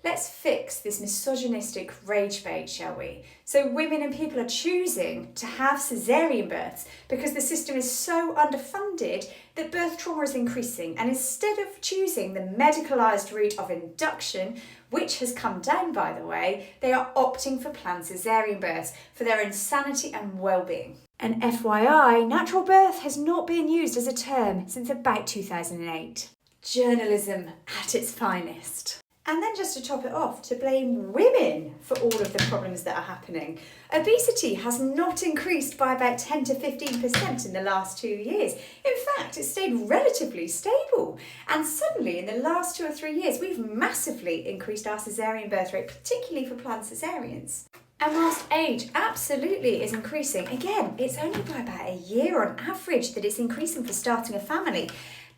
Let's fix this misogynistic rage bait, shall we? So women and people are choosing to have caesarean births because the system is so underfunded that birth trauma is increasing. And instead of choosing the medicalised route of induction, which has come down by the way, they are opting for planned caesarean births for their own sanity and well-being. And FYI, natural birth has not been used as a term since about 2008. Journalism at its finest. And then just to top it off, to blame women for all of the problems that are happening. Obesity has not increased by about 10 to 15% in the last 2 years. In fact, it's stayed relatively stable. And suddenly, in the last 2 or 3 years, we've massively increased our caesarean birth rate, particularly for planned caesareans. And whilst age absolutely is increasing, again, it's only by about a year on average that it's increasing for starting a family.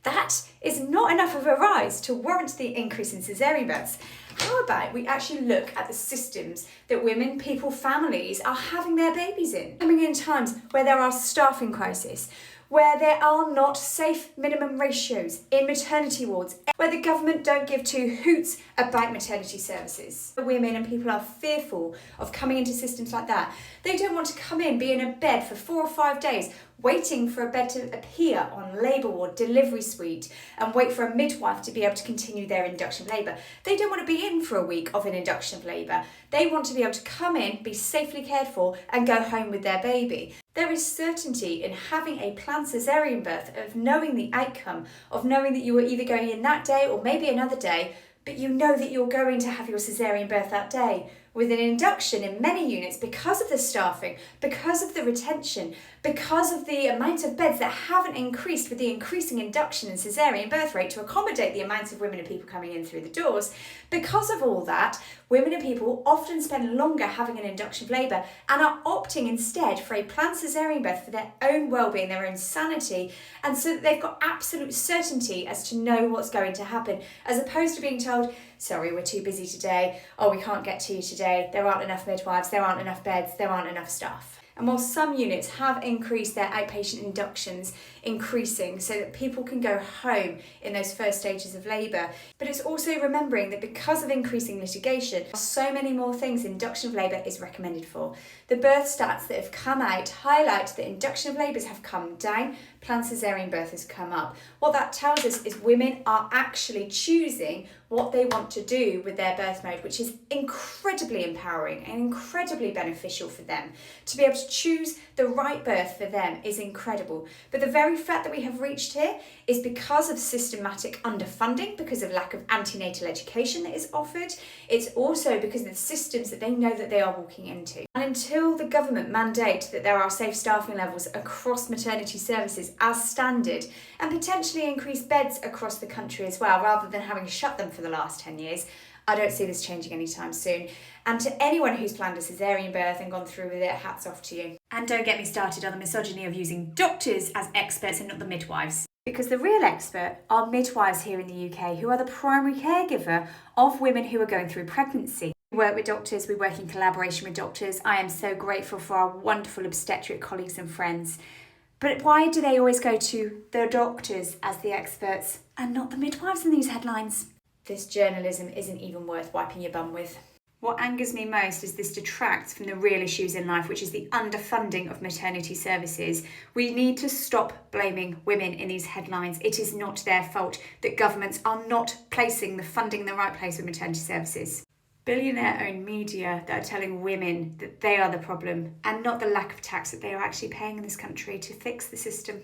That is not enough of a rise to warrant the increase in caesarean births. How about we actually look at the systems that women, people, families are having their babies in? Coming in times where there are staffing crises, where there are not safe minimum ratios in maternity wards, where the government don't give two hoots about maternity services. Women and people are fearful of coming into systems like that. They don't want to come in, be in a bed for 4 or 5 days, waiting for a bed to appear on labour ward, delivery suite, and wait for a midwife to be able to continue their induction of labour. They don't want to be in for a week of an induction of labour. They want to be able to come in, be safely cared for, and go home with their baby. There is certainty in having a planned caesarean birth, of knowing the outcome, of knowing that you are either going in that day or maybe another day, but you know that you're going to have your caesarean birth that day. With an induction in many units, because of the staffing, because of the retention, because of the amount of beds that haven't increased with the increasing induction and caesarean birth rate to accommodate the amounts of women and people coming in through the doors, because of all that, women and people often spend longer having an induction of labour and are opting instead for a planned caesarean birth for their own well-being, their own sanity, and so that they've got absolute certainty as to know what's going to happen, as opposed to being told, sorry, we're too busy today, oh, we can't get to you today, there aren't enough midwives, there aren't enough beds, there aren't enough staff. And while some units have increased their outpatient inductions, increasing so that people can go home in those first stages of labour, but it's also remembering that because of increasing litigation, so many more things induction of labour is recommended for. The birth stats that have come out highlight that induction of labours have come down, planned caesarean birth has come up. What that tells us is women are actually choosing what they want to do with their birth mode, which is incredibly empowering and incredibly beneficial for them. To be able to choose the right birth for them is incredible. But the very fact that we have reached here is because of systematic underfunding, because of lack of antenatal education that is offered. It's also because of the systems that they know that they are walking into. And until the government mandate that there are safe staffing levels across maternity services as standard, and potentially increase beds across the country as well, rather than having shut them for the last 10 years, I don't see this changing anytime soon. And to anyone who's planned a caesarean birth and gone through with it, hats off to you. And don't get me started on the misogyny of using doctors as experts and not the midwives. Because the real expert are midwives here in the UK, who are the primary caregiver of women who are going through pregnancy. We work with doctors, we work in collaboration with doctors. I am so grateful for our wonderful obstetric colleagues and friends. But why do they always go to the doctors as the experts and not the midwives in these headlines? This journalism isn't even worth wiping your bum with. What angers me most is this detracts from the real issues in life, which is the underfunding of maternity services. We need to stop blaming women in these headlines. It is not their fault that governments are not placing the funding in the right place with maternity services. Billionaire-owned media that are telling women that they are the problem and not the lack of tax that they are actually paying in this country to fix the system.